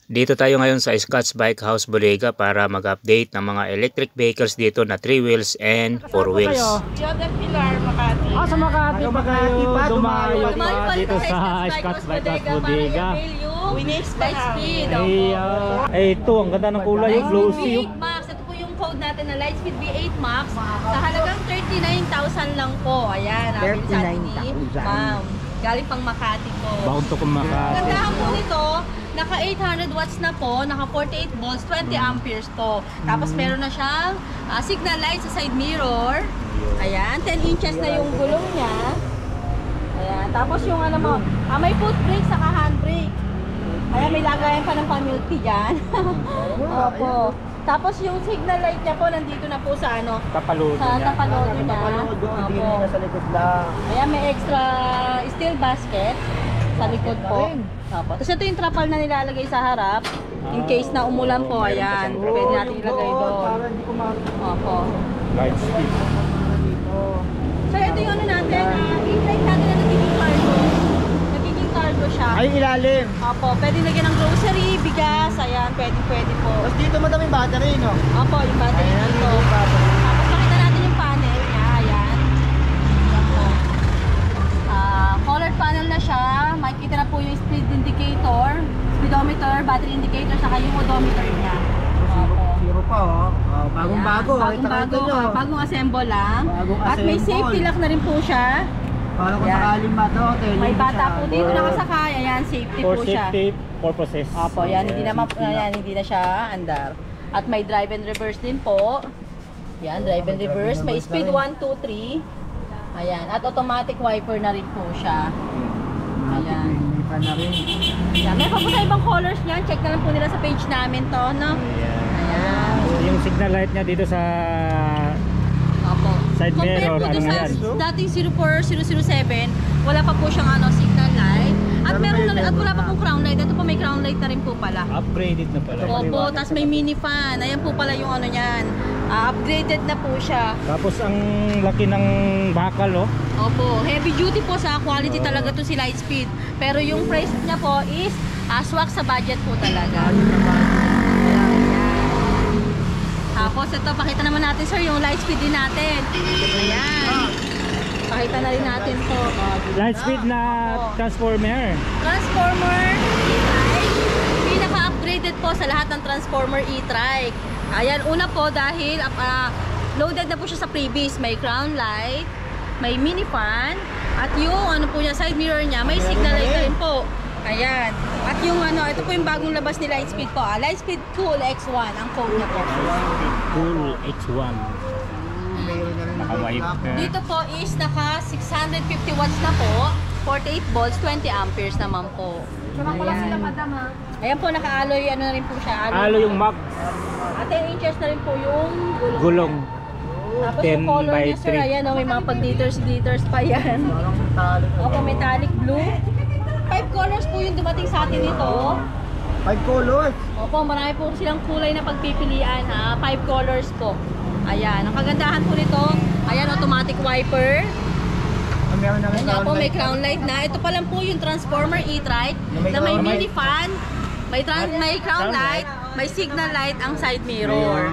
Dito tayo ngayon sa Scotts Bike House Bodega para mag-update ng mga electric vehicles dito na 3 wheels and 4 wheels. Yoga Pilar, Makati. Sa Makati pa kayo dumayo pa dito sa Scotts Scotts Bike House Bodega. Winners pa speed. Ito, ang ganda ng kulay, yung glossy. Max, ito po yung code natin na Lightspeed V8 Max. Sa halagang 39,000 lang po. Ayan, namin sa atin ni Ma'am. Galing pang Makati po. Baon to kung Makati. Gandahan po nito, naka 800 watts na po, naka 48 volts, 20 amperes po. Tapos meron na siyang signal light sa side mirror. Ayan, 10 inches na yung gulong niya. Ayan, tapos yung ano mo, may foot brake saka handbrake. Ayan, may lagayan pa ng pamilty dyan. Opo. Tapos yung signal light niya po, nandito na po sa ano? Tapalodo sa niya. tapalodo niya. Hindi na sa likod lang. Ayan, may extra steel basket sa likod po. Opo. Tapos ito yung trapal na nilalagay sa harap. In case na umulan po, ayan. Pwede natin ilagay doon. Opo. Light speed. So ito yung ano natin, i-flight natin na nagiging cargo. Nagiging cargo siya. Ay, ilalim. Opo, pwede lagyan ng grocery, bigas, ayan, pwede po. Tapos dito madaming battery, no? Opo, yung battery Ayan, dito. yung battery. Tapos makita natin yung panel niya, ayan. Ayan po. Colored panel na siya, makikita na po yung speed indicator, speedometer, battery indicator, saka yung odometer niya. Zero pa, oh. Bagong-bago. Bagong-bago, bagong assemble lang. Bagong At may assemble. safety lock na rin po siya. Para kung Ayan. sakaling ba ito, May bata po dito nakasakay, ayan, safety For po siya. safety purposes. Opo, yan, hindi na siya andar. At may drive and reverse din po. Yan, drive and reverse. May speed 1, 2, 3. Ayan, at automatic wiper na rin po siya. Ayan. May na rin. Ayan, may pa po tayo ibang colors niyan. Check na lang po nila sa page namin to, no? Ayan. Yung signal light niya dito sa Opo. Side Compare mirror, po ano doon na sa yan? dating 04007, wala pa po siyang signal light. At meron na at wala pa pong crown light. Ito po may crown light na rin po pala. upgraded na pala. Opo, tapos may mini fan. Ayan po pala yung ano niyan. Upgraded na po siya. Tapos ang laki ng bakal, oh. Opo, heavy duty po sa quality talaga to si Lightspeed. Pero yung price niya po is swak sa budget po talaga. Tapos ito, pakita naman natin sir yung Lightspeed din natin. Ayan. Pakita na rin natin to. Light speed na transformer. Transformer e-trike. Pinaka-upgraded po sa lahat ng Transformer e-trike. Ayan, una po dahil loaded na po siya sa previous. May crown light, may mini fan, at yung ano po niya, side mirror niya, may signal light na rin po. Ayan. At yung ito po yung bagong labas ni Lightspeed po. Lightspeed Cool X1 ang code niya po. Cool X1. Naka-wiper. Dito po is naka 650 watts na po, 48 volts, 20 amperes naman po. Ayan. Ayan po, naka-alloy na rin po siya. Halo yung mag At 10 inches na rin po yung gulong. Tapos 10 yung color by niya sir, 3. ayan may mga pag-glitters pa yan. Opo, metallic blue. 5 colors po yung dumating sa atin nito. 5 colors. Opo, marami po silang kulay na pagpipilian ha. 5 colors po. Ayan, ang kagandahan po nito, ayan, automatic wiper. Meron na rin. Ayan po, may crown light na. Ito pa lang po yung Transformer e-trike na may mini fan, may crown light, may signal light ang side mirror.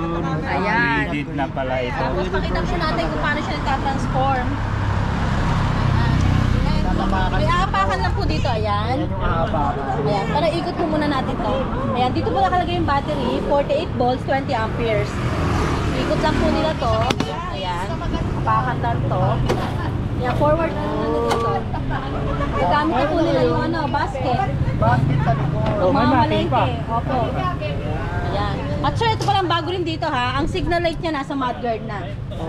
Ayan. Upgraded na pala ito. Tapos pakita po natin kung paano siya nagtatransform. May aapakan lang po dito, ayan. Ayan, para ikot po muna natin to. Ayan, dito po nakalagay yung battery, 48 volts, 20 amperes. Ikot lang po nila to. Ayan, apakan lang to. Ayan, forward na dito. Gamit na po nila yung basket. Basket sa likod. Oh, may Mga mapping pa. malengke. Opo. Ayan. At sir, ito palang bago rin dito ha. Ang signal light niya nasa mudguard na.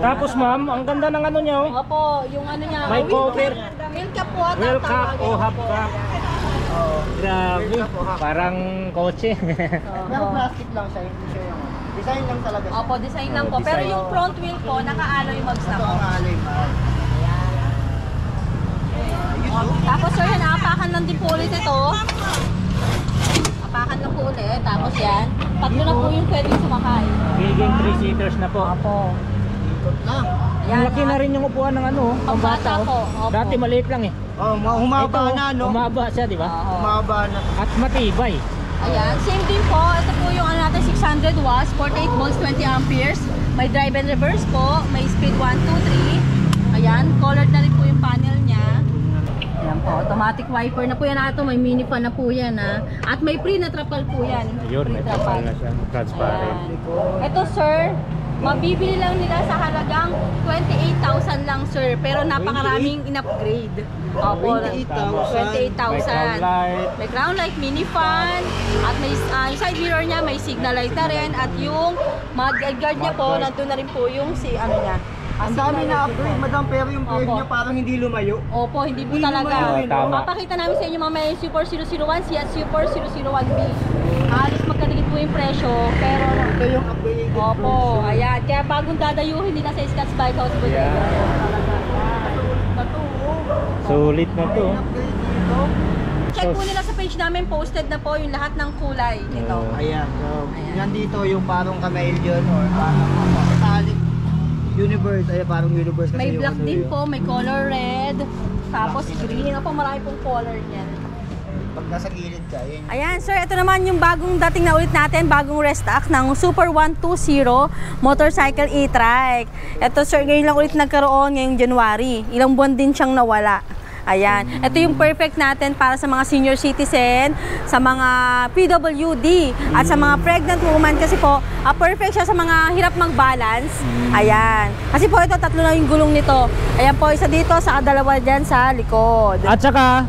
Tapos ma'am, ang ganda ng ano niya, oh. Opo, yung ano niya. May cover. Wheel cap po ata. Wheel cap tawagin. o half cap. Grabe, parang kotse. Pero plastic lang siya, hindi siya yung design lang talaga siya. Opo, design lang po. Pero yung front wheel po, naka-alloy mags na Ito po. ang alay. Tapos sir, naapakan lang din po ulit ito. Apakan lang po ulit. Tapos yan, tatlo na po yung pwedeng sumakay. Biging 3-seaters na po. Opo. Ikot lang. Ang laki na rin yung upuan ng ano, Ang bata po. Opo. Dati maliit lang eh. Oh, humaba Ito, na, no? Humaba siya, di ba? Oo. Humaba na. At matibay. Ayan, same din po. Ito po yung ano natin, 600 watts, 48 volts, 20 amperes. May drive and reverse po. May speed 1, 2, 3. Ayan, colored na rin po yung panel niya. Ayan po, automatic wiper na po yan ato. May mini fan na po yan ha. At may pre na trapal po yan. Ayun, may trapal na siya. Transparent. Ayan. Ito sir, mabibili lang nila sa halagang 28,000 lang sir. Pero napakaraming in-upgrade. Opo, 28,000. May crown light, mini fan, at may yung side mirror niya, may signal light na rin, at yung mga guard niya po, nandun na rin po yung si ano niya. Ang dami na upgrade, madam, pero yung period niya parang hindi lumayo. Opo, hindi po talaga. Tama. Papakita namin sa inyo mamaya yung Super 001C at Super 001B. Halos magkadikit po yung presyo, pero Ito yung upgrade. opo, ayan. Kaya bagong dadayuhin nila sa Scotts Bike House po. Yeah. Sulit na to. Check po nila sa page namin, posted na po yung lahat ng kulay nito. Ayan, so, yan dito yung parang chameleon or parang metallic universe. Ayan, parang universe kasi May yung black ano din yun. po, may color red, tapos green. Opo, marami pong color niyan. Pag nasa gilid ka, yun. Ayan sir, ito naman yung bagong dating na ulit natin, bagong restock ng Super 120 motorcycle e-trike. Ito sir, ngayon lang ulit nagkaroon ngayong January. Ilang buwan din siyang nawala. Ayan, ito yung perfect natin para sa mga senior citizen, sa mga PWD, at sa mga pregnant woman kasi po, perfect siya sa mga hirap mag-balance. Ayan, kasi po ito, tatlo na yung gulong nito. Ayan po, isa dito, sa dalawa dyan sa likod. At saka,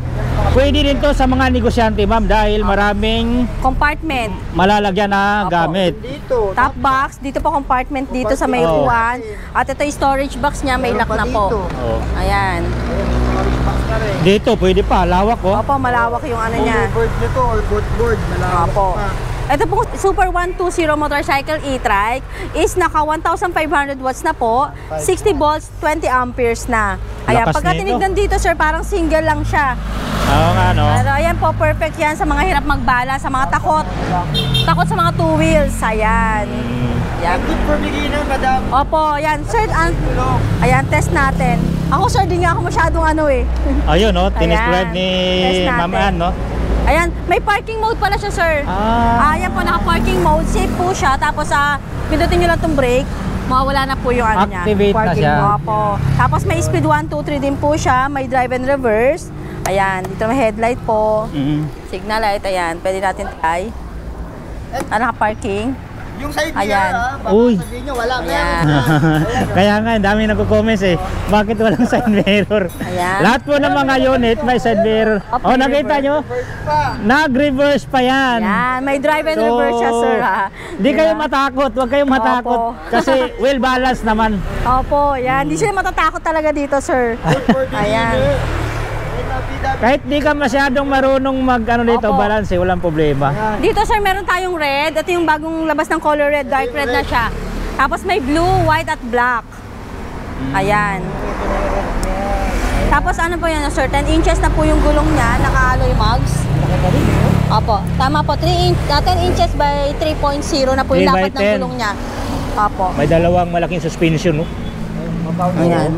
pwede din to sa mga negosyante ma'am dahil maraming Compartment. malalagyan na Apo. gamit. Dito, Top box, dito po compartment dito sa may Oo. upuan. At ito yung storage box niya, may meron lock pa na po. dito. Oh. Ayan. Storage box na rin. Dito, pwede pa. Lawak oh. Opo, malawak yung ano niya. Board nito or board, malawak Opo. pa. Ito pong Super 120 motorcycle e-trike is naka 1,500 watts na po, 60 volts, 20 amperes na. Ayan, Lakas pagka nito. tinignan dito sir, parang single lang siya. Oo nga no. Pero ayan po, perfect yan sa mga hirap magbala, sa mga takot. Takot sa mga two wheels, ayan. Yan. Good for beginner, madam. Opo, yan. Sir, Tulong. ayan, test natin. Ako sir, di nga ako masyadong ano eh. Ayun no, tinescribe Ayan. ni Test natin. Ma'am Ann no. Ayan, may parking mode pala siya sir. Ayan po, naka-parking mode. Safe po siya. Tapos pindutin nyo lang itong brake. Mawawala na po yung ano niya. Activate na Parking siya. mode. Opo. Tapos may speed 1, 2, 3 din po siya. May drive and reverse. Ayan, dito may headlight po. Signal light, ayan. Pwede natin try. Naka-parking. Yung side Ayan. mirror, baka Uy. sabihin nyo, wala. Ayan. Kaya nga, ang dami nagko-comments eh. Bakit walang side mirror? Ayan. Lahat po ng mga unit may side mirror. Oh, nakita nyo? First pa. Nag-reverse pa yan. Ayan, may drive and reverse siya sir ha. Di kayo matakot, huwag kayong matakot. Opo. Kasi well balanced naman. Opo, yan. Hindi sila matatakot talaga dito sir. Good for beginner. Ayan. Kahit di ka masyadong marunong dito, Opo. balance eh, walang problema. Dito sir, meron tayong red. Ito yung bagong labas ng color red. Dark red na siya. Tapos may blue, white at black. Ayan. Tapos ano po yan sir, 10 inches na po yung gulong niya. Naka-alloy mugs. Opo, tama po. 10 inches by 3.0 na po yung 3 by lapat ng 10. gulong niya. Opo. May dalawang malaking suspension, no? Ayan.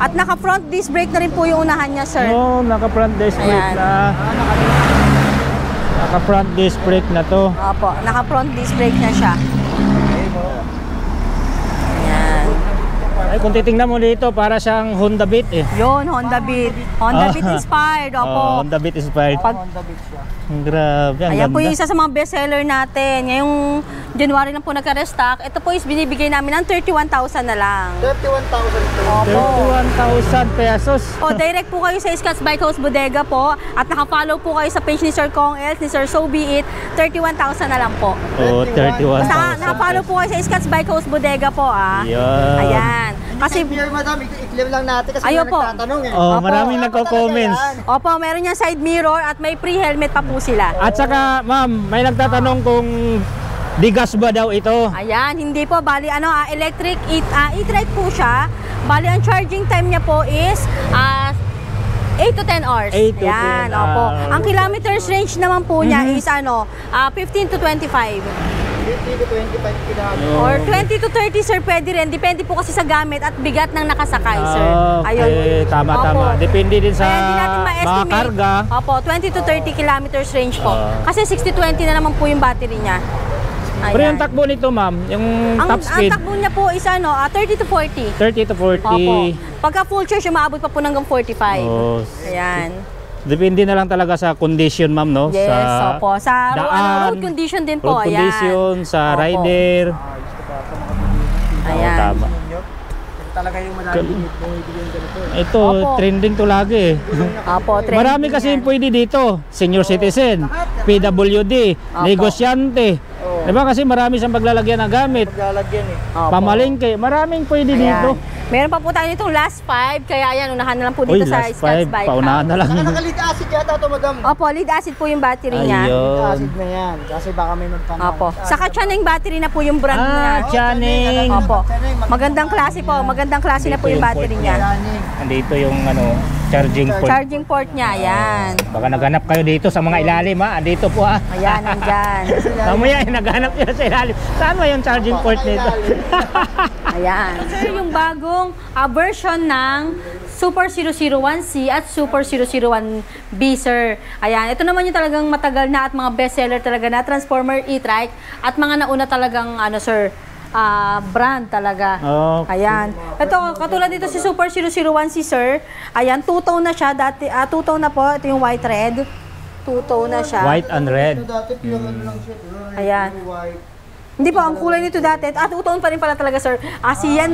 At naka-front disc brake na rin po yung unahan niya sir. Oo, naka-front disc brake Ayan. na. Naka-front disc brake na to. Opo, naka-front disc brake na siya. Ayan. Ay, kung titingnan mo dito, para siyang Honda Beat eh. Yun, Honda Beat. Honda Beat inspired. Opo. Oh, Honda Beat inspired. Honda Beat siya. Grabe, ang Ayan ganda. po yung isa sa mga bestseller natin. Ngayong January lang po nagka-restock. Ito po is binibigay namin ng 31,000 na lang. 31,000 to. Opo. 31,000 pesos. O, direct po kayo sa Scotts Bike House Bodega po. At naka-follow po kayo sa page ni Sir Kong Els, ni Sir So Be It. 31,000 na lang po. Oh, 31,000. Basta naka-follow po kayo sa Scotts Bike House Bodega po ah. Yan. Ayan. Kasi, Kasi here, madam, i-clear lang natin kasi Ayaw may po. nagtatanong eh. Oh, Opo. maraming Wala pa nagko-comments. talaga yan. opo, meron niyang side mirror at may pre-helmet pa po sila. At saka, ma'am, may nagtatanong kung digas ba daw ito? Ayan, hindi po. Bali, electric e-trike po siya. Bali, ang charging time niya po is 8 to 10 hours. 8 to 10 Ayan, opo. hours. Ang kilometers range naman po niya is 15 to 25. to 25 kilometers. Or 20 to 30 sir, pwede rin. Depende po kasi sa gamit at bigat ng nakasakay sir. Okay, tama. Opo. Depende din sa Kaya hindi natin mga ma-estimate. karga. Opo, 20 to 30 kilometers range po. Kasi 60-20 na naman po yung battery niya. Ayan. Pero yung takbo nito ma'am, yung top Ang speed, takbo niya po is 30 to 40. 30 to 40. Opo. Pagka full charge, umaabot pa po hanggang 45. Oh, Ayan. depende na lang talaga sa condition ma'am, no? Yes, sa opo. Sa daan, road condition din po. road Ayan. condition, sa Opo. rider. Ayan. Tama. Talaga yung madami bumibili yung ganito. Ito, Opo. trending to lagi. Opo, trending Marami kasi yan. yung pwede dito. Senior citizen, PWD, negosyante. Oo. Diba kasi marami siyang paglalagyan ng gamit. Paglalagyan eh. Opo. Pamalingke, maraming pwede Ayan. dito. Meron pa po tayo nitong last 5, kaya ayan, unahan na lang po Uy, dito sa last Scotts 5, Bike paunahan na lang. Naka-lead acid yata ito, madam. Opo, lead acid po yung battery niya. Lead Ayun. acid na yan. Kasi baka may magtanong. Opo. Saka Chaneng battery na po yung brand niya. Chaneng. Opo. Magandang klase po. Magandang klase na po yung battery niya. Andito yung charging port. Charging port niya, ayan. Baka naghanap kayo dito sa mga ilalim ha. Andito po ha. Ayan, nandyan. Mamaya naghanap yun sa ilalim. Saan ba yung charging port nito? Ayan. Sir, yung bagong version ng Super 001C at Super 001B, sir. Ayan. Ito naman yung talagang matagal na at mga bestseller talaga na Transformer e-trike at mga nauna talagang, sir, brand talaga. Okay. Ayan. Ito, katulad dito si Super 001C, sir. Ayan, two-tone na siya. Dati, two-tone na po. Ito yung white red. Two-tone na siya. White and red. Dati pure ano lang siya. Ayan. White. Hindi po, ang kulay nito dati. Two-tone pa rin pala talaga, sir. Cyan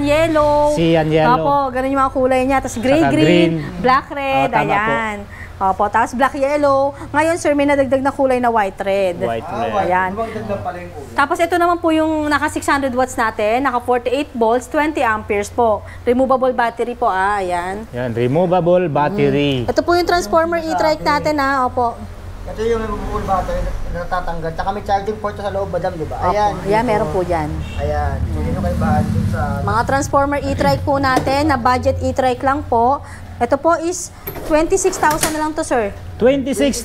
yellow. Cyan yellow. Opo, ganun yung mga kulay niya. Tapos gray, Saka green, green. black, red. Tama po. Ayan. Opo, tapos black, yellow. Ngayon, sir, may nadagdag na kulay na white, red. White red. Ayan. Magandang pala yung ulo. Tapos ito naman po yung naka 600 watts natin, naka 48 volts, 20 amperes po. Removable battery po, ayan. Yan, removable battery. Ito po yung Transformer e-trike natin, opo. Ito yung removable battery na natatanggal. Tsaka may charging port sa loob, madam, di ba? Opo. Ayan. Ayan, dito. meron po dyan. Ayan. So, yun yung kaibahan dun sa... Mga Transformer e-trike po natin, na budget e-trike lang po. Ito po is 26,000 na lang to, sir. 26,000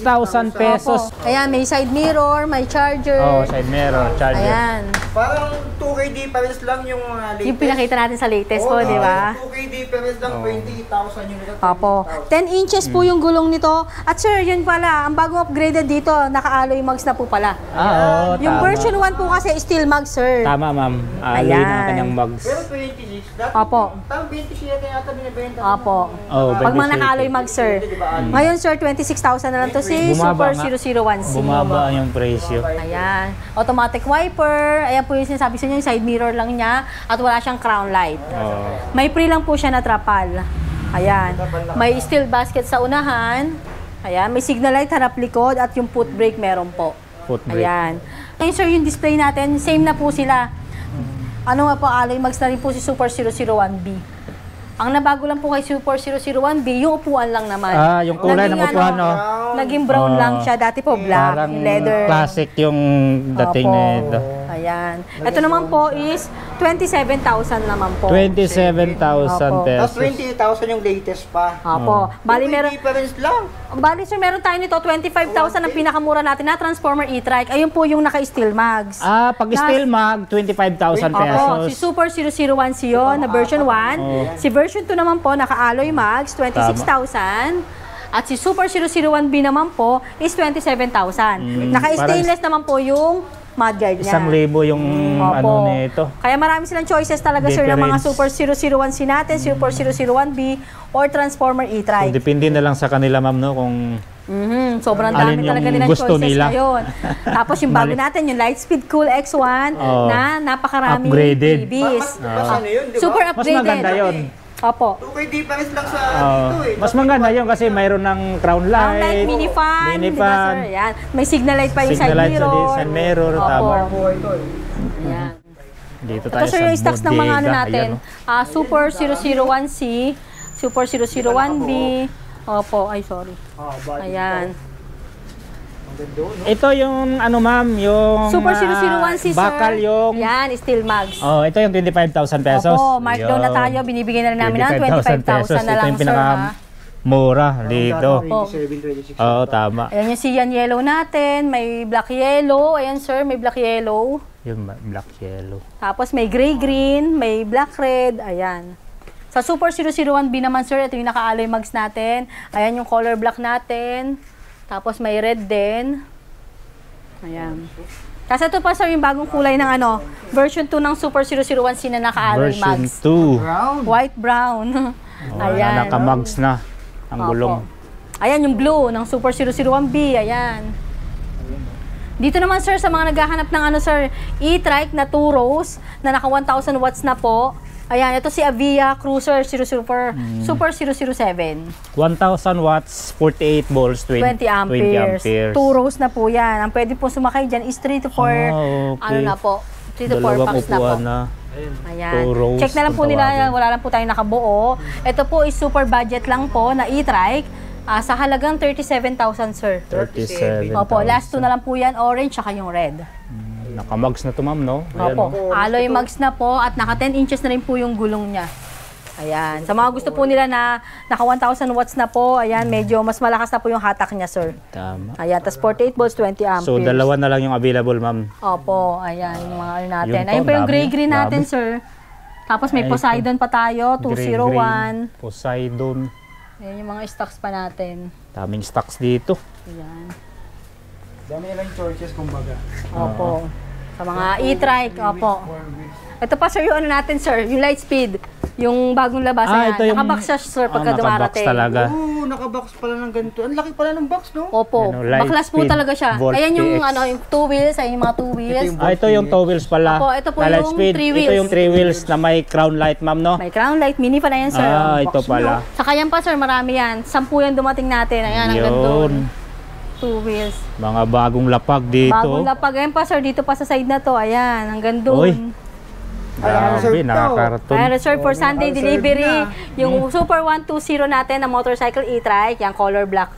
pesos. Opo. Ayan, may side mirror, may charger. Oh, side mirror, charger. Ayan. Parang 2K difference lang yung latest. Yung pinakita natin sa latest po, di ba? 2K difference lang, 20,000 yun. Opo. 10 inches po yung gulong nito. At sir, yun pala, ang bagong upgraded dito, naka-alloy mugs na po pala. Oo, Yung tama. version 1 po kasi steel mugs, sir. Tama, ma'am. Alloy Ayan. na kanyang mugs. Pero 26, dati Opo. Tama 26 yata binibenta. Opo. Oh, Pag mga 26. naka-alloy mugs, sir. Mm. Ngayon, sir, 26,000 na lang to si Bumaba Super nga. 001C. Bumaba yung presyo. Ayan. Automatic wiper. Ayan po yung sinasabi sa inyo, yung side mirror lang niya. At wala siyang crown light. Oh. May pre lang po siya na trapal. Ayan. May steel basket sa unahan. Ayan. May signal light harap likod at yung foot brake meron po. Foot brake. Ayan. Ngayon sir, yung display natin, same na po sila. Ano nga po, alloy mags na rin po si Super 001B. Ang nabago lang po kay Super 001B, yung upuan lang naman. Yung kulay ng Naging upuan, no? Naging brown Oh. lang siya. Dati po black, Parang yung leather. classic yung dating Opo. nito. Ayan. Ito naman po is 27,000 naman po. 27,000 Opo. Tapos pesos. 20,000 yung latest pa. Opo. Bali, 2K meron, difference lang. bali sir, meron tayo nito, 25,000 ang pinakamura natin na Transformer e-trike. Ayun po yung naka-steel mags. Pag steel mag, 25,000 Opo, pesos. si Super 001C yun, na version 1. Si version 2 naman po, naka-alloy mags, 26,000. At si Super 001B naman po is 27,000. Naka-stainless naman po yung mudguard niya. 1,000 yung Opo. nito. Kaya marami silang choices talaga sir ng mga Difference. Super 001C natin, Super 001B, or Transformer So, e-trike. depende na lang sa kanila, ma'am, no, kung Sobrang Alin dami yung talaga nilang gusto choices nila. ngayon. Tapos yung bago natin, yung Lightspeed Cool X1 Oh. na napakaraming Upgraded. freebies. Mas ano yun, di ba? Super mas upgraded. maganda yun. Opo. 2K difference lang sa Oh, dito eh. mas maganda yun kasi mayroon ng crown Ang light light, mini fan, mini di ba fan, sir? Yan. May signal light pa yung signal side light sa mirror. side mirror, Opo. tama. Buhay to eh. Yan. Dito Ito tayo sir sa yung stocks ng mga ano bodega. natin. Ayan, oh. Super 001C, Super 001B. Opo, ay sorry. Ayan. Ito yung ano, ma'am, yung Super 001C sir. bakal yung Yan, steel mugs. Oh, ito yung 25,000 pesos. Opo, markdown na Yung tayo. Binibigyan na rin namin ng 25,000 25,000 na Ito lang yung sir. pinaka Ha? Mura dito. Opo. 27, 26. Oo, tama. Ayan yung cyan yellow natin, may black yellow. Ayan sir, may black yellow. Yung black yellow. Tapos may gray green, may black red. Ayan. Sa Super 001B naman sir, ito yung naka-alloy mags natin. Ayan yung color black natin. Tapos may red din. Ayan. Kasi ito pa sir yung bagong kulay ng ano, version 2 ng Super 001C na naka-alloy Version mags. 2. Brown. White brown. Ayan. Naka-mags na ang Opo. gulong. Ayan yung blue ng Super 001B. Ayan. Dito naman sir sa mga naghahanap ng ano sir, e-trike na 2 rows na naka 1,000 watts na po. Ayan, ito si Avia Cruiser 004 Super 007. 1,000 watts, 48 volts, 20 amperes. 2 rows na po yan. Ang pwede po sumakay dyan is 3 to 4, okay. ano na po, 3 to 4 Dalawang packs na po. upuan na. Ayan. 2 rows, Check na lang po kung nila, tawagin. wala lang po tayong nakabuo. Ito po is super budget lang po na e-trike. Sa halagang 37,000 sir. 37,000. Opo, last 2 na lang po yan, orange tsaka yung red. Naka-mags na to ma'am, no? Ayan, Opo, no? alloy mags na po at naka 10 inches na rin po yung gulong niya. Ayan, sa mga gusto po nila na naka 1,000 watts na po, ayan, medyo mas malakas na po yung hatak niya sir. Tama. Ayan, tas 48 volts, 20 amperes. So, dalawa na lang yung available, ma'am. Opo, ayan, yung mga ano natin. Yun po, Ayun po yung dami, gray-green natin dami. sir. Tapos may Ay, Poseidon pa tayo, 201. Poseidon. Ayan yung mga stocks pa natin. Daming stocks dito. Ayan. Dami nilang choices kumbaga. Opo. Sa mga e-trike, opo. Ito pa sir, yung ano natin sir, yung light speed. Yung bagong labas, ayan. ito yung... Nakabox siya sir pagka nakabox dumarating. talaga. Oo, nakabox pala ng ganito. Ang laki pala ng box, no? Opo, Yan, light baklas po speed, talaga siya. Volt Ayan yung PX. ano, yung 2 wheels, ayan yung mga 2 wheels. Ito yung toe wheels pala. Opo, ito po Na light yung speed. 3 Ito wheels. yung 3 wheels na may crown light, ma'am, no? May crown light, mini pa na yan sir. Ah, Ang ito box pala. nyo. Saka yan pa sir, marami yan. 10 yan dumating natin. Ayan, hanggang doon. 2 wheels. Mga bagong lapag dito. Bagong lapag. Ayan pa sir, dito pa sa side na to. Ayan, hanggang Uy. doon. Grabe, reserve to. nakakaraton. Ayan, reserve for Sunday naka-reserve delivery. na. Yung Super 120 natin na motorcycle e-trike, yung color black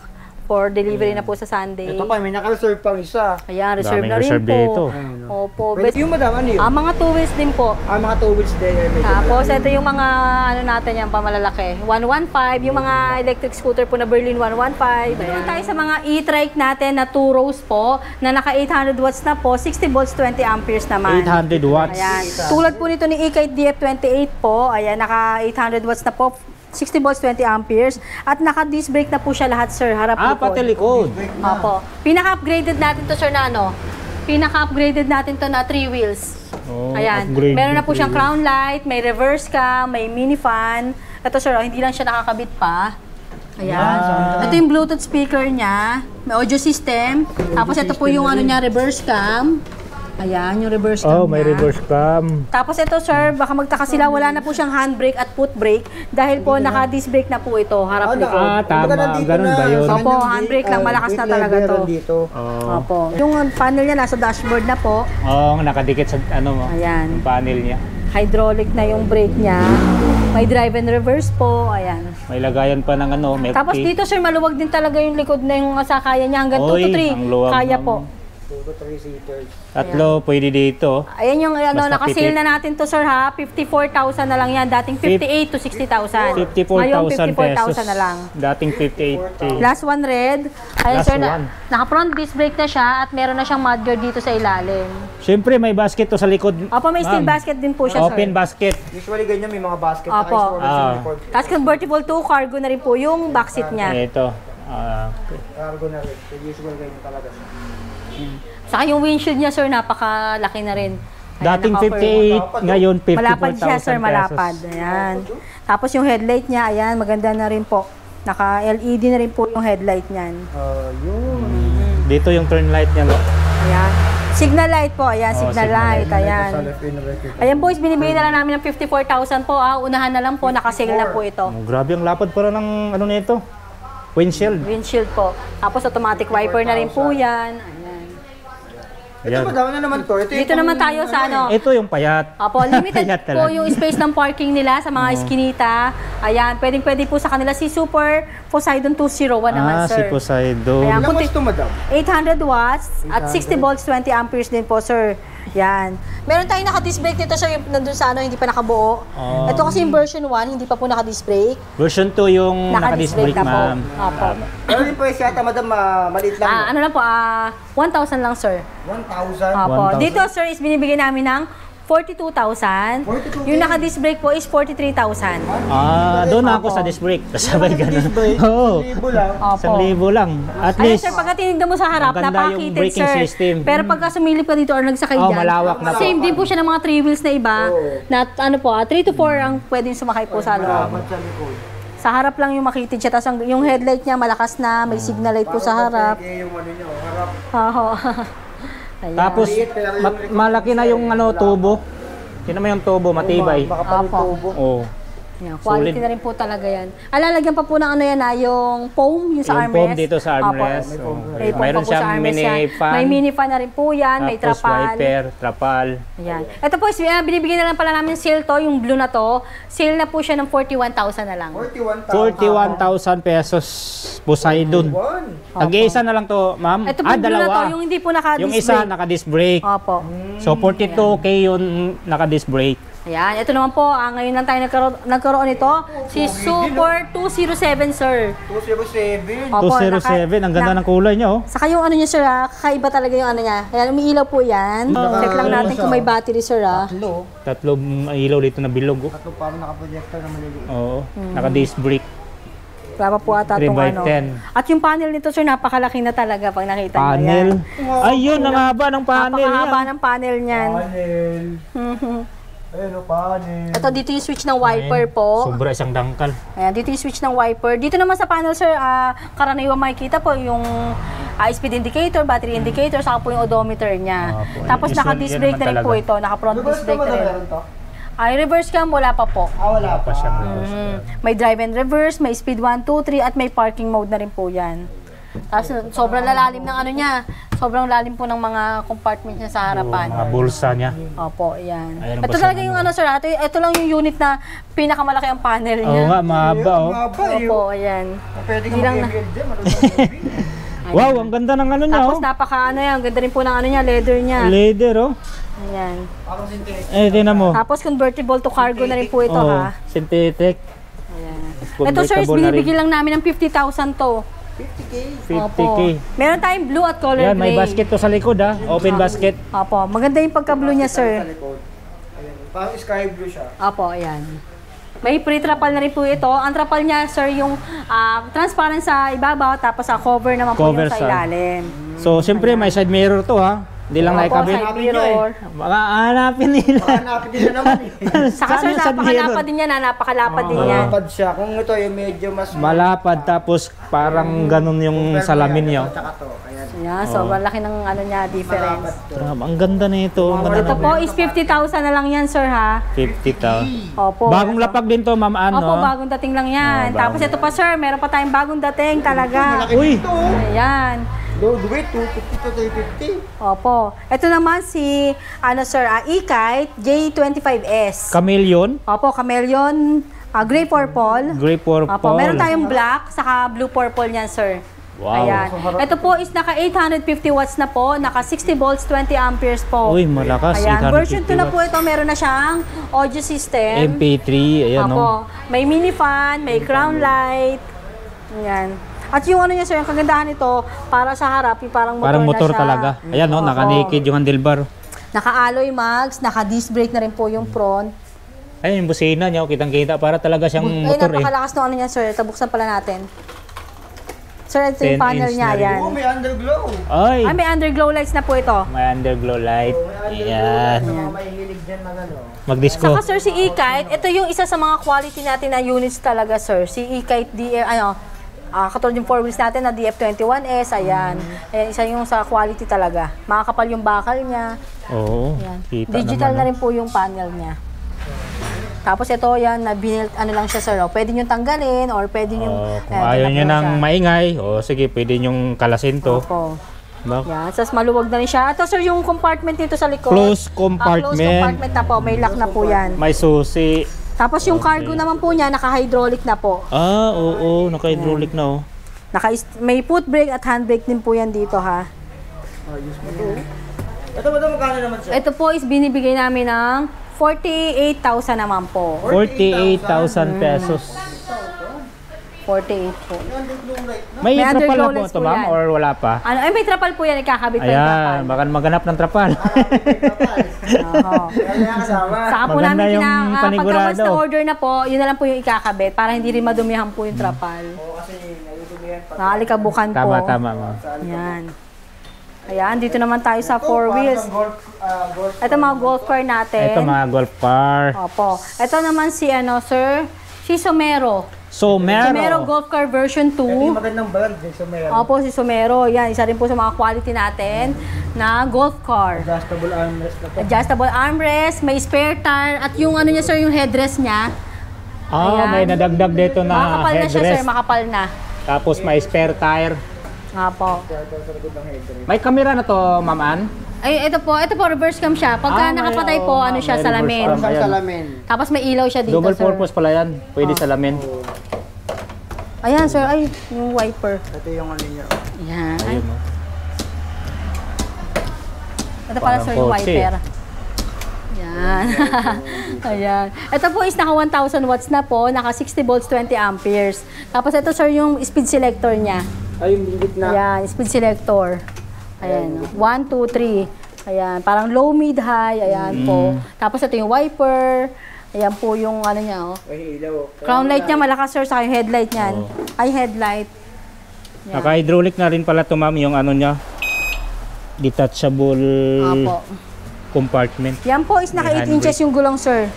for delivery na po sa Sunday. Ito pa, may naka-reserve pang isa. Ayan, reserve Daming na rin reserve po. dito. Ayun, no? Opo. Pwede yung madam, ano yun? Mga 2 wheels din po. Mga 2 wheels din. Medyo Tapos, malaki. ito yung mga, ano natin yan, pamalalaki. 115, yung mga electric scooter po na Berlin 115. Ayan. Tayo sa mga e-trike natin na 2 rows po, na naka 800 watts na po, 60 volts, 20 amperes naman. 800 watts. Ayan. Tulad po nito ni e-kite DF28 po, ayan, naka 800 watts na po, 60 volts, 20 amperes. At naka-disc brake na po siya lahat, sir. Harap Pati likod. Opo. Pinaka-upgraded natin to, sir, na ano? Pinaka-upgraded natin to na 3 wheels. Oh, Ayan. upgrade Meron na yung po siyang 3 crown light, may reverse cam, may mini fan. Ito, sir, hindi lang siya nakakabit pa. Ayan. Ito yung Bluetooth speaker niya. May audio system. Tapos ito po yung ano niya, reverse cam. Ayan, yung reverse cam Oh, may niya. reverse cam. Tapos ito sir, baka magtaka sila, wala na po siyang handbrake at foot brake dahil po naka-disc brake na po ito, harap likod. Tama. Ganun ba yun? Opo, handbrake lang, malakas na talaga to. Dito. Oh, Opo. Yung panel niya nasa dashboard na po. nakadikit sa ano mo. Ayan. Yung panel niya. Hydraulic na yung brake niya. May drive and reverse po. Ayan. May lagayan pa ng ano, milk Tapos tea. dito sir, maluwag din talaga yung likod na yung sakayan niya hanggang 2 to 3. ang luwag, Kaya ma'am. po. 2 to 3 seaters. Tatlo, pwede dito. Ayan yung ano, Basta naka-sale tipid. na natin to sir ha. 54,000 na lang yan. Dating 58 to 60,000. 54,000 Ngayon, 54,000 pesos. na lang. Dating 58. Last one red. Ayan Last sir, one. naka-front disc brake na siya at meron na siyang mudguard dito sa ilalim. Siyempre, may basket to sa likod. Opo, may steel Ma'am. basket din po siya Open sir. basket. Usually ganyan, may mga basket. Opo. Naka-storage yung Tapos convertible to cargo na rin po yung backseat niya. Ito. cargo na rin. So usual ganyan talaga siya. Saka yung windshield niya sir, napakalaki na rin. Ayan, dating naka-offer. 58, ngayon 54,000 Malapad siya sir, pesos. malapad. Ayan. Tapos yung headlight niya, ayan, maganda na rin po. Naka-LED na rin po yung headlight niyan. Yun. Dito yung turn light niya, no? Ayan. Signal light po, ayan, Oh, signal signal light, ayan. Sa left and right. Ayan boys, binibigay na lang namin ng 54,000 po. Unahan na lang po, nakasale na po ito. Oh, grabe ang lapad para ng ano nito. Windshield. Windshield po. Tapos automatic wiper na rin po yan. Ayan. Ito Ayan. madami na naman to. Ito Dito naman tayo sa ano. Ito yung payat. Opo, limited Payat po talaga. yung space ng parking nila sa mga iskinita. Ayan, pwede po sa kanila si Super Poseidon 201 naman, Si sir. Poseidon. Ayan, Ilang watts to, madam? 800 watts at 60 volts, 20 amperes din po, sir. Yan. Meron tayong naka-disc brake dito, sir, yung nandun sa ano, hindi pa nakabuo. Ito kasi yung version 1, hindi pa po naka-disc brake. Version 2 yung naka-disc brake, na po. ma'am. Opo. Pero din po yung siyata, madam, maliit lang. Ano lang po, 1,000 lang, sir. 1,000. Opo. 1,000. Dito, sir, is binibigyan namin ng 42,000. 42K. Yung naka-disc brake po is 43,000. Doon ako sa disc brake. Kasabay ganun. Oo. 1,000 lang. Opo. 1,000 lang. At Ayun, least, sir, pagka tinignan mo sa harap, maganda yung napakakitid, braking sir. system. Pero pagka sumilip ka dito or nagsakay dyan, malawak na po. same din po siya ng mga 3 wheels na iba. Na ano po, 3 to 4 ang pwedeng sumakay po sa loob. Sa likod. Sa harap lang yung makitid siya. Tapos yung headlight niya malakas na, may signal light po sa harap. Yung ano nyo, harap. Oo. Ayan. Tapos, malaki na yung tubo. Yun naman yung tubo, matibay. Makapal yung Opo. tubo. Oo. Yan, quality Solid. na rin po talaga yan. Lalagyan pa po ng ano yan yung foam, yung sa Yung armrest. foam dito sa armrest. Opo. Oo. May foam Mayroon pa po sa siyang armrest mini yan. fan. May mini fan na rin po yan, may Tapos trapal. wiper, trapal. Ayan. Ito po, binibigyan na lang pala namin sale to, yung blue na to. Sale na po siya ng 41,000 na lang. 41,000. 41,000 pesos Poseidon. Nag-iisa na lang to, ma'am. Ito po yung blue na to, dalawa. yung hindi po naka-disc Yung isa brake. naka-disc brake. Opo. So 42K yun naka-disc brake. Ayan, ito naman po, ngayon lang tayo nagkaroon nito. Si Super 207, sir. 207. Opo, 207, ang ganda ng kulay niya, oh. Saka yung ano niya, sir, kakaiba talaga yung ano niya. Ayan, umiilaw po yan. Check lang natin kung may battery, sir, Tatlo. Tatlong ilaw dito na bilog, oh. Tatlo parang naka-projector na maliliit. Oo, naka-disc brake. Wala pa po ata 3 itong by ano. 10. At yung panel nito, sir, napakalaki na talaga pag nakita niyo. Panel. Ayan. Ayun, ang haba ng panel Napakahaba niya. ng panel niyan. Panel. Ayun o, panel. Ito, dito yung switch ng wiper po. Sobra isang dangkal. Ayan, dito yung switch ng wiper. Dito naman sa panel, sir, karaniwang makikita po yung speed indicator, battery indicator, saka po yung odometer niya. Opo. Tapos Yan naka-disc naman brake na rin po talaga. ito. Naka-front Reverse disc brake naman na na rin. meron to? Ay, reverse cam, wala pa po. Wala Pa pa. siyang reverse. May drive and reverse, may speed 1, 2, 3, at may parking mode na rin po yan. Tapos sobrang lalalim ng ano niya. Sobrang lalim po ng mga compartment niya sa harapan. Mga bulsa niya. Opo, yan. Ayan ang Ito basa talaga ng yung ano, sir. Ito lang yung unit na pinakamalaki ang panel Oo niya. nga, mahaba, oh. Maba yun. Opo, ayan. Pwede ka Hindi lang na- mag-ML dyan. Marunong mag-ML. Wow, ang ganda ng ano niya, Tapos oh. napaka ano yan, ganda rin po ng ano niya, leather niya. Leather, oh. Ayan. Parang synthetic. Tingnan mo. Tapos convertible to cargo na rin po ito, Oh, ha. synthetic. Ayan. Ito, sir, is Convertible na rin. binibigyan lang namin ng 50,000 to. 50K. 50K. Meron tayong blue at color Yan, may gray. basket to sa likod, ha. Open basket. Opo, maganda yung pagka-blue niya, Sa sir. likod. Ayan. Parang sky blue siya. Opo, ayan. May pre-trapal na rin po ito. Ang trapal niya, sir, yung transparent sa ibabaw, tapos sa cover naman po Cover yung sa sa- ilalim. So, siyempre, may side mirror to, ha. Hindi lang Opo, nakikabit. side mirror. Baka hanapin nila. Hanapin din na naman eh. Saka, sir, Saan yung side napakalapad mirror? din yan, napakalapad din yan. Malapad siya. Kung ito yung medyo mas Malapad, tapos parang ganun yung salamin niya. Tsaka to. Ayan. Ayan, sobrang laki ng ano niya, difference. Grabe, ang ganda nito. Ang ganda Ito ng po is 50,000 na lang yan, sir, ha? 50,000. Opo. Bagong lapag din to, ma'am, ano? Opo, bagong dating lang yan. Oh, Tapos ito pa, sir, meron pa tayong bagong dating talaga. Uy! Ito oh. Ayan. Load weight, 250 to 350. Opo. Ito naman si, ano, sir, E-Kite J25S. Chameleon, Opo, chameleon, gray purple. gray purple. Opo, meron tayong black, saka blue purple niyan, sir. Wow. Ayan. Ito po is naka 850 watts na po, naka 60 volts, 20 amperes po. Uy, malakas. Ayan, 850 version 2 na po watts. ito, meron na siyang audio system. MP3, ayan, no? Opo, may mini fan, may crown light. Ayan. At yung ano niya, sir, yung kagandahan nito, para sa harap, yung parang motor Parang motor na siya. talaga. Ayan, no? Opo. Naka-naked yung handlebar. Naka-alloy mags, naka-disc brake na rin po yung front. Ayun, yung busina niya, oh, kitang-kita. Para talaga siyang Ay, motor, eh. napakalakas ng ano niya, sir. Tabuksan pala natin. Sir, ito yung 10 panel inch niya, na rin. yan. Oh, may underglow. Ay, Ay, may underglow lights na po ito. may underglow light. Ayan. Mga mahihilig dyan na gano'n. Mag-disco. Saka, sir, si E-Kite, ito yung isa sa mga quality natin na units talaga, sir. Si E-Kite katulad yung 4 wheels natin na DF21S, ayan. Ayan, isa yung sa quality talaga. Makakapal yung bakal niya. Oo, Ayan. kita Digital naman. na rin po yung panel niya. Tapos ito yan, na built ano lang siya, sir. Pwede nyo tanggalin or pwede nyo... Kung ayaw nyo ng maingay, sige, pwede nyong kalasin to. Opo. Bak- Yan, sas maluwag na rin siya. Ito, sir, yung compartment nito sa likod. Close compartment. Close compartment na po. May lock na po yan. May susi. Tapos yung cargo naman po niya, naka-hydraulic na po. Ah, oo, naka-hydraulic na oh. May foot brake at hand brake din po yan dito ha. Ayos mo to. Ito ba magkano naman siya? Ito po is binibigay namin ng 48,000 naman po. 48,000 pesos. 48 po. May May trapal na po underclawless ito po ma'am yan. or wala pa? Ano, ay may trapal po yan, ikakabit pa yung trapal. Ayan, baka maganap ng trapal. Oo. Saka po Maganda namin yung pagka panigurado. once na order na po, yun na lang po yung ikakabit para hindi rin madumihan po yung trapal. Nakalikabukan po. Tama ma'am. Yan. Ayan, dito naman tayo sa four wheels. Ito mga golf car natin. Ito mga golf car. Opo. Ito naman si sir, si Somero. Somero Somero. Golf Car version 2. Ito yung magandang brand, Somero. Opo, si Somero. Yan, isa rin po sa mga quality natin na golf car. Adjustable armrest na to. Adjustable armrest, may spare tire, at yung ano niya sir, yung headrest niya. Ah, may nadagdag dito na Makapal na siya sir, headrest. makapal na. Tapos may spare tire. Opo. May camera na to, Ma'am Ann? Ay, ito po reverse cam siya. Pagka may- nakapatay po, ano siya, may salamin. reverse cam. Ayan. Salamin. Tapos may ilaw siya dito Double sir. purpose pala yan. Pwede salamin. Ayan sir, ay, yung wiper. Ito yung ano niya. Ayan. Ay, Ayun, oh. ito pala Parang sir, yung kotse. wiper. Ayan. Ayan. Ito po is naka 1,000 watts na po, naka 60 volts, 20 amperes. Tapos ito sir, yung speed selector niya. Ay, yung gitna. Ayan, speed selector. Ayan, 1, 2, 3. Ayan, parang low, mid, high. Ayan po. Tapos ito yung wiper. Ayan po yung ano niya, oh. Ay, ilaw. Crown light niya malakas sir, saka yung headlight niyan. Ay, headlight. Yan. Naka-hydraulic na rin pala to, Ma'am, yung ano niya. Detachable Opo. compartment. Yan po is naka May 8 inches yung gulong sir.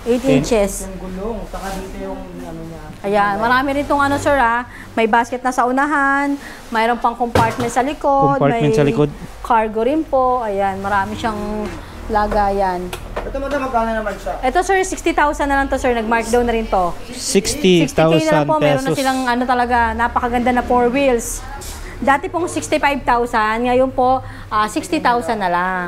8 inches. Yung gulong, saka dito yung ano niya. Ayan, marami rin itong ano sir ha. May basket na sa unahan, mayroon pang compartment sa likod, Compartment may sa likod. cargo rin po. Ayan, marami siyang lagayan. Ito madam, magkano naman siya? Ito sir, 60,000 na lang to sir. Nag-markdown na rin to. 60,000 60K na lang po, meron na pesos. silang ano talaga, napakaganda na 4 wheels. Dati pong 65,000, ngayon po 60,000 na lang.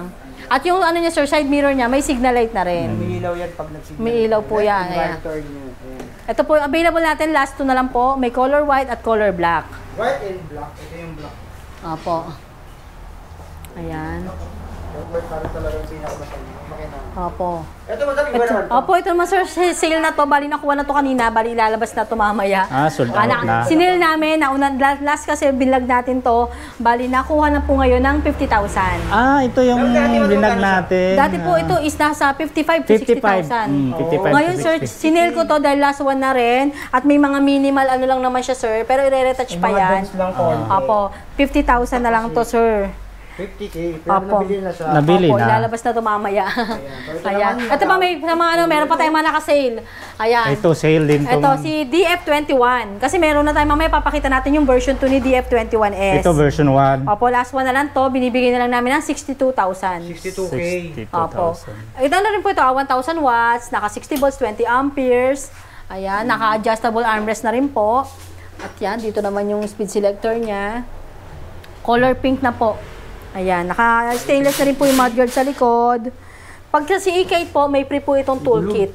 At yung ano niya sir, side mirror niya, may signal light na rin. May ilaw yan pag nagsignal. May ilaw po yan, ayan. Inverter niya. Ayan. Ito po, available natin, last 2 na lang po. May color white at color black. White and black. Ito yung black. Opo. Ayan. White para talaga yung pinakamasali. Makina. Opo. Ito madam, iba naman to. Opo, ito naman sir, sale na to. Bali nakuha na to kanina, bali ilalabas na to mamaya. Ah, sold out na. Sinil namin, last kasi binlag natin to. Bali nakuha na po ngayon ng 50,000. Ah, ito yung binag natin. Dati po ito is nasa 55 to 60,000. 55 Ngayon to sir, 60. sinil ko to dahil last one na rin. At may mga minimal ano lang naman siya sir, pero i-retouch pa Mga yan. dents lang konti. Opo, 50,000 na lang to sir. 50K. Pero Opo. nabili na siya. Nabili Opo, na. ilalabas na to mamaya. Ito Ayan. naman, Ito pa may sa mga ano, meron pa tayong mga naka-sale. Ayan. Ito, sale din to. Ito si DF21. Kasi meron na tayo mamaya papakita natin yung version 2 ni DF21S. Ito, version 1. Opo, last one na lang to. Binibigay na lang namin ng 62,000. 62K. Opo. 62,000. Ito na rin po ito, 1,000 watts, naka 60 volts, 20 amperes. Ayan, naka-adjustable armrest na rin po. At yan, dito naman yung speed selector niya. Color pink na po. Ayan, naka-stainless na rin po yung mudguard sa likod. Pag si E-Kate po, may free po itong toolkit.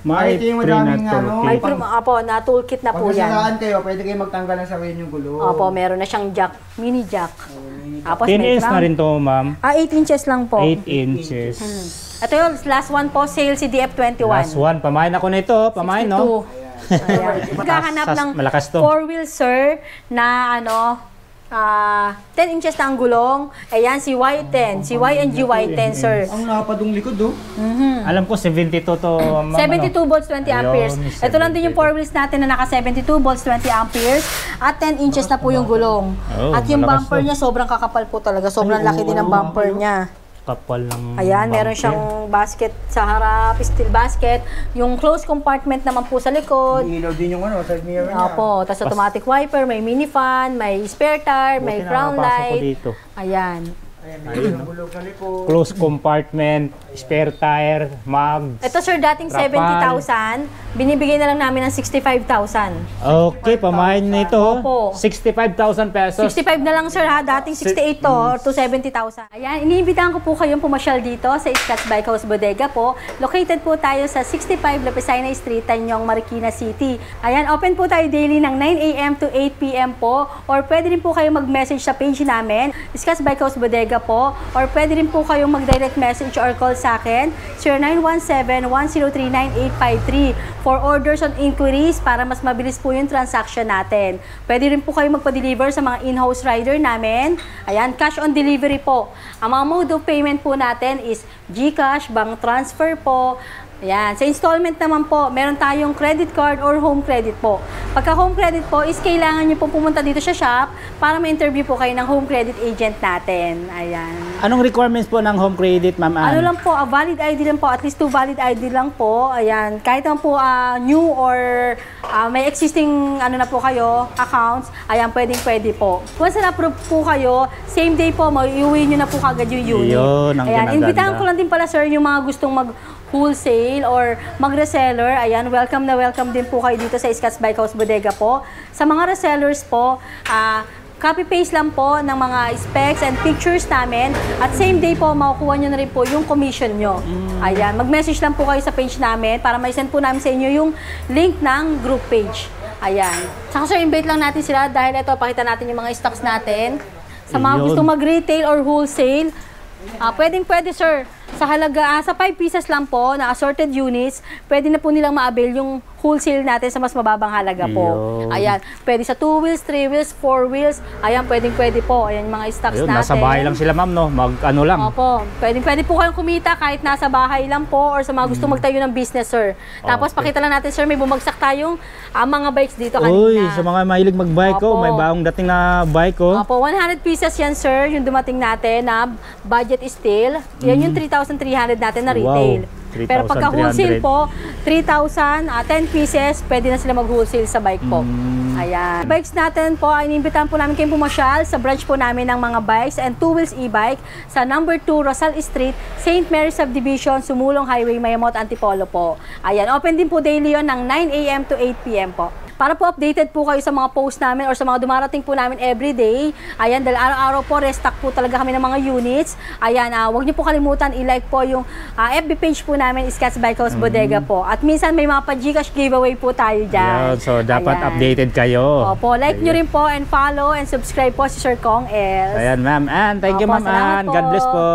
May Ito yung free na madaming ano, May toolkit. free, opo, na toolkit na Pag po yan. nasiraan kayo, pwede kayo magtanggal ng sarili yung gulo. Opo, meron na siyang jack, mini jack. Tapos 10 may inches na rin to, Ma'am. 8 inches lang po. 8 inches. Ito yung last one po, sale si DF21. Last one. Pamain ako nito. Pamain, no? 62. Ayan. Maghahanap ng Malakas to. 4-wheel sir na ano, 10 inches na ang gulong. Ayan, si Y10. Si YNG Y10 sir. Ang napadong likod, oh. Alam ko 72 to, Ma'am. 72 volts, 20 amperes. Ayun, Ito lang din yung 4 wheels natin na naka 72 volts, 20 amperes. At 10 inches na po yung gulong. Oh, At yung malakas bumper to. niya, sobrang kakapal po talaga. Sobrang laki din ng bumper niya. Kapal ng Ayan, meron bumper. siyang basket sa harap, steel basket. Yung closed compartment naman po sa likod. Ilaw din yung ano, side mirror niya. Opo, tapos automatic wiper, may mini fan, may spare tire, may Buti crown nakapasok ko light. dito. Ayan. Ayun, bulog na po. Close compartment, spare tire, mags. Ito sir, dating Trapal. 70,000, binibigay na lang namin ng 65,000. Okay, pamahin na ito. Opo. 65,000 pesos. 65 na lang sir ha, dating 68 to 70,000. Ayan, iniimbitahan ko po kayong pumasyal dito sa Scott's Bike House Bodega po. Located po tayo sa 65 Lapicina Street, Tanyong, Marikina City. Ayan, open po tayo daily ng 9 AM to 8 PM po, or pwede rin po kayo mag-message sa page namin, Scott's Bike House Bodega po, or pwede rin po kayong mag-direct message or call sa akin, 0917-103-9853 for orders and inquiries para mas mabilis po yung transaction natin. Pwede rin po kayo magpa-deliver sa mga in-house rider namin. Ayan, cash on delivery po. Ang mga mode of payment po natin is GCash, bank transfer po. Ayan. Sa installment naman po, meron tayong credit card or home credit po. Pagka home credit po, is kailangan nyo po pumunta dito sa shop para ma-interview po kayo ng home credit agent natin. Ayan. Anong requirements po ng home credit, Ma'am Ann? Ano lang po, valid ID lang po, at least 2 valid ID lang po. Ayan, kahit naman po new or may existing ano na po kayo, accounts, ayan, pwede po. Once na-approve po kayo, same day po, maiuwi nyo na po kagad yung unit. Yun, ang Ayan, ginaganda. imbitahan ko lang din pala sir, yung mga gustong mag-wholesale or mag-reseller. Ayan, welcome na welcome din po kayo dito sa Scott's Bike House Bodega po. Sa mga resellers po, copy-paste lang po ng mga specs and pictures namin, at same day po, makukuha nyo na rin po yung commission nyo. Ayan, mag-message lang po kayo sa page namin para may-send po namin sa inyo yung link ng group page. Ayan. Saka sir, invite lang natin sila dahil ito, pakita natin yung mga stocks natin. Sa mga Ayun. gustong mag-retail or wholesale, pwede sir. Sa halaga, sa 5 pieces lang po na assorted units, pwede na po nilang ma-avail yung wholesale natin sa mas mababang halaga po. Yun. Ayan, pwede sa 2 wheels, 3 wheels, 4 wheels. Ayan, pwede po. Ayan yung mga stocks Ayun, natin. nasa bahay lang sila, Ma'am, no? Mag-ano lang. Opo. Pwede po kayong kumita kahit nasa bahay lang po or sa mga gusto magtayo ng business, sir. Tapos Okay. pakita lang natin, sir, may bumagsak tayong mga bikes dito kanina. Uy, sa mga mahilig mag-bike ko, Opo. may bagong dating na bike ko. Opo, 100 pieces yan, sir, yung dumating natin na budget steel. Yan yung 3,300 natin na retail. Wow, Pero pagka 3,300. wholesale po, 3,000, 10 pieces, pwede na sila mag-wholesale sa bike po. Ayan. Bikes natin po, ay inimbitahan po namin kayong pumasyal sa branch po namin ng mga bikes and 2 wheels e-bike sa number 2 Rosal Street, St. Mary Subdivision, Sumulong Highway, Mayamot, Antipolo po. Ayan, open din po daily yon ng 9 AM to 8 PM po. Para po updated po kayo sa mga post namin or sa mga dumarating po namin everyday. Ayan, dahil araw-araw po, restock po talaga kami ng mga units. Ayan, huwag niyo po kalimutan i-like po yung FB page po namin, Scott's Bike House Bodega po. At minsan may mga pa-Gcash giveaway po tayo dyan. Yun, so dapat Ayan. updated kayo. Opo, like nyo rin po and follow and subscribe po si Sir Kong Els. Ayan, Ma'am Ann. Thank you, Opo, Ma'am salamat Ann. po. God bless po.